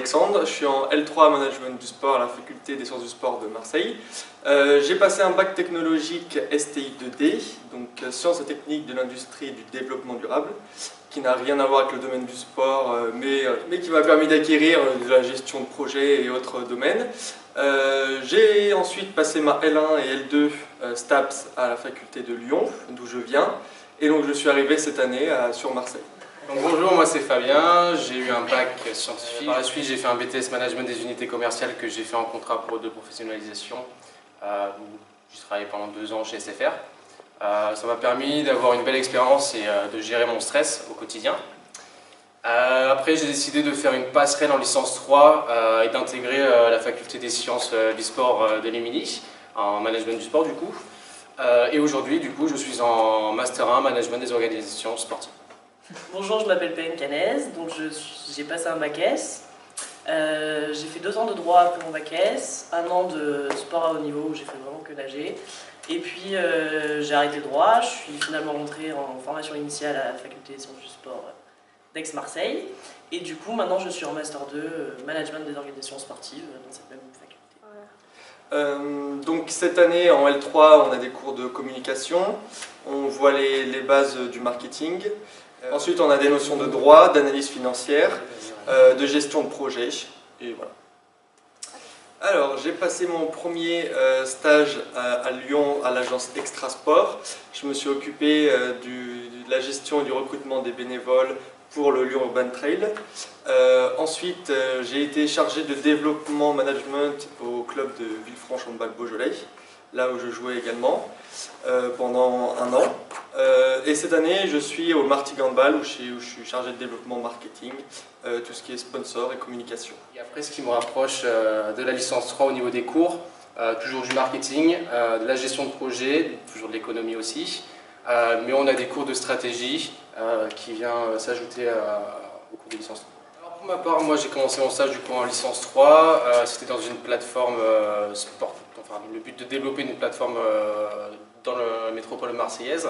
Alexandre, je suis en L3 Management du sport à la faculté des sciences du sport de Marseille. J'ai passé un bac technologique STI 2D, donc sciences et techniques de l'industrie et du développement durable, qui n'a rien à voir avec le domaine du sport, mais qui m'a permis d'acquérir de la gestion de projet et autres domaines. J'ai ensuite passé ma L1 et L2 STAPS à la faculté de Lyon, d'où je viens, et donc je suis arrivé cette année sur Marseille. Donc bonjour, moi c'est Fabien, j'ai eu un bac scientifique. Par la suite j'ai fait un BTS Management des unités commerciales que j'ai fait en contrat pro de professionnalisation où j'ai travaillé pendant 2 ans chez SFR. Ça m'a permis d'avoir une belle expérience et de gérer mon stress au quotidien. Après j'ai décidé de faire une passerelle en licence 3 et d'intégrer la faculté des sciences du sport de l'Émilie en management du sport du coup. Et aujourd'hui du coup je suis en Master 1 Management des organisations sportives. Bonjour, je m'appelle Pauline Canès, donc j'ai passé un bac S. J'ai fait 2 ans de droit après mon bac S, 1 an de sport à haut niveau où j'ai fait vraiment que nager. Et puis j'ai arrêté le droit, je suis finalement rentrée en formation initiale à la faculté des sciences du sport d'Aix-Marseille. Et du coup maintenant je suis en Master 2 Management des organisations sportives dans cette même faculté. Donc cette année en L3 on a des cours de communication, on voit les bases du marketing. Ensuite, on a des notions de droit, d'analyse financière, de gestion de projet, et voilà. Alors, j'ai passé mon premier stage à Lyon à l'agence Extra Sport. Je me suis occupé de la gestion et du recrutement des bénévoles pour le Lyon Urban Trail. Ensuite, j'ai été chargé de développement management au club de Villefranche Handball Beaujolais, là où je jouais également, pendant 1 an. Et cette année, je suis au Martigues Handball où je suis chargé de développement marketing, tout ce qui est sponsor et communication. Et après, ce qui me rapproche de la licence 3 au niveau des cours, toujours du marketing, de la gestion de projet, toujours de l'économie aussi, mais on a des cours de stratégie qui vient s'ajouter au cours de licence 3. Alors pour ma part, moi j'ai commencé mon stage du coup en licence 3, c'était dans une plateforme sport, enfin le but de développer une plateforme dans la métropole marseillaise.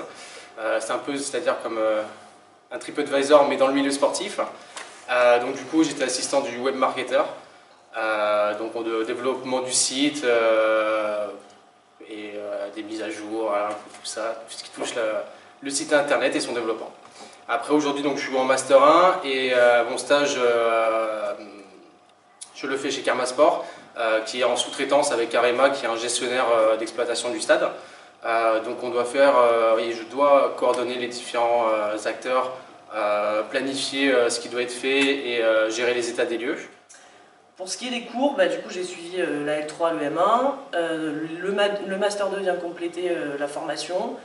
C'est un peu, c'est-à-dire comme un TripAdvisor mais dans le milieu sportif. Donc du coup j'étais assistant du web marketer, donc au développement du site et des mises à jour, voilà, tout ça, tout ce qui touche le site internet et son développement. Après aujourd'hui donc je suis en Master 1 et mon stage je le fais chez Karma Sport qui est en sous-traitance avec Arema qui est un gestionnaire d'exploitation du stade. Donc on doit faire, et je dois coordonner les différents acteurs, planifier ce qui doit être fait et gérer les états des lieux. Pour ce qui est des cours, du coup j'ai suivi la L3, le M1, le Master 2 vient compléter la formation.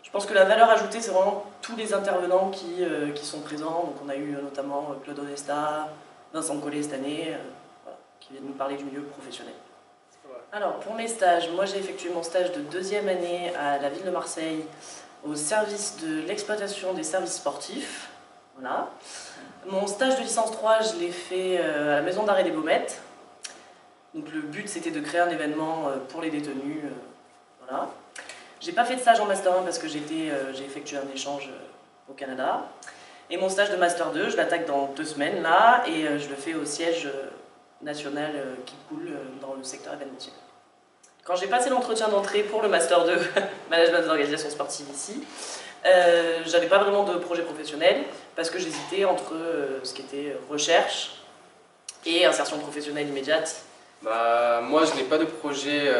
Je pense que la valeur ajoutée c'est vraiment tous les intervenants qui sont présents, donc on a eu notamment Claude Onesta, Vincent Collet cette année, voilà, qui viennent nous parler du milieu professionnel. Alors pour mes stages, moi j'ai effectué mon stage de 2e année à la ville de Marseille au service de l'exploitation des services sportifs. Voilà. Mon stage de licence 3, je l'ai fait à la maison d'arrêt des Baumettes. Donc le but c'était de créer un événement pour les détenus. Voilà. J'ai pas fait de stage en Master 1 parce que j'ai effectué un échange au Canada. Et mon stage de Master 2, je l'attaque dans 2 semaines là et je le fais au siège national qui coule dans le secteur événementiel. Quand j'ai passé l'entretien d'entrée pour le Master 2 Management des organisations sportives ici, j'avais pas vraiment de projet professionnel parce que j'hésitais entre ce qui était recherche et insertion professionnelle immédiate. Moi je n'ai pas de projet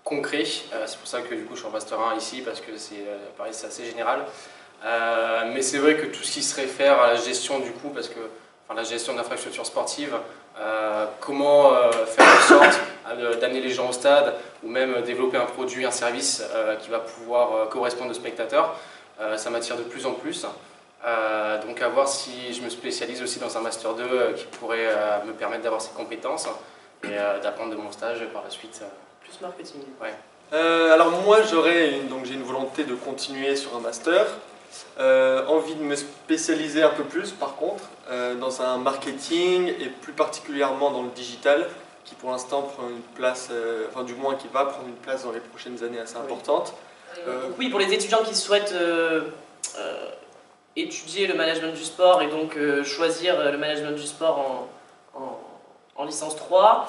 concret, c'est pour ça que du coup je suis en Master 1 ici parce que pareil, c'est assez général. Mais c'est vrai que tout ce qui se réfère à la gestion du coup, parce que la gestion d'infrastructures sportives, comment faire en sorte d'amener les gens au stade ou même développer un produit, un service qui va pouvoir correspondre aux spectateurs, ça m'attire de plus en plus. Donc à voir si je me spécialise aussi dans un Master 2 qui pourrait me permettre d'avoir ces compétences et d'apprendre de mon stage par la suite. Plus marketing. Ouais. Alors moi j'ai une volonté de continuer sur un Master. Envie de me spécialiser un peu plus par contre dans un marketing et plus particulièrement dans le digital qui pour l'instant prend une place, enfin du moins qui va prendre une place dans les prochaines années assez importante. Oui, pour les étudiants qui souhaitent étudier le management du sport et donc choisir le management du sport en en licence 3.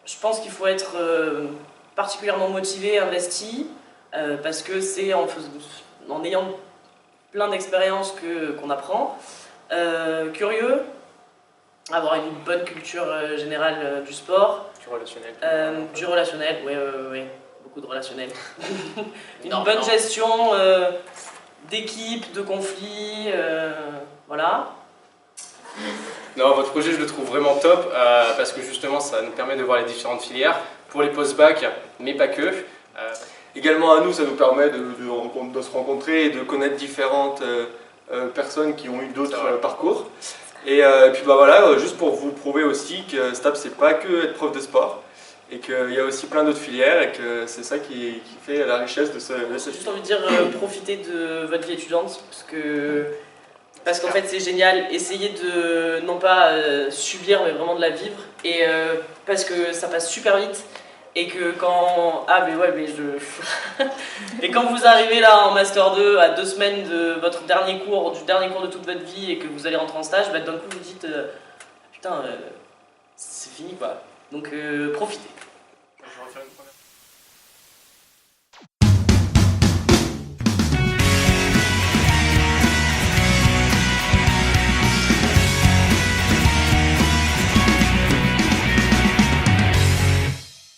Je pense qu'il faut être particulièrement motivé, investi, parce que c'est en ayant plein d'expériences qu'on apprend. Curieux, avoir une bonne culture générale du sport. Du relationnel. Du relationnel, oui, beaucoup de relationnel. Une Non, bonne non. gestion d'équipe, de conflits, voilà. Non, votre projet, je le trouve vraiment top parce que justement, ça nous permet de voir les différentes filières pour les post-bac, mais pas que. Également à nous, ça nous permet de se rencontrer et de connaître différentes personnes qui ont eu d'autres parcours. Et puis bah voilà, juste pour vous prouver aussi que STAPS c'est pas que être prof de sport et qu'il y a aussi plein d'autres filières et que c'est ça qui fait la richesse de cette J'ai juste filière. envie de dire, profitez de votre vie étudiante parce qu'en fait c'est génial, essayez de non pas subir mais vraiment de la vivre et parce que ça passe super vite et que quand et quand vous arrivez là en master 2 à 2 semaines de votre dernier cours, du dernier cours de toute votre vie et que vous allez rentrer en stage, bah, d'un coup vous dites putain c'est fini quoi, donc profitez.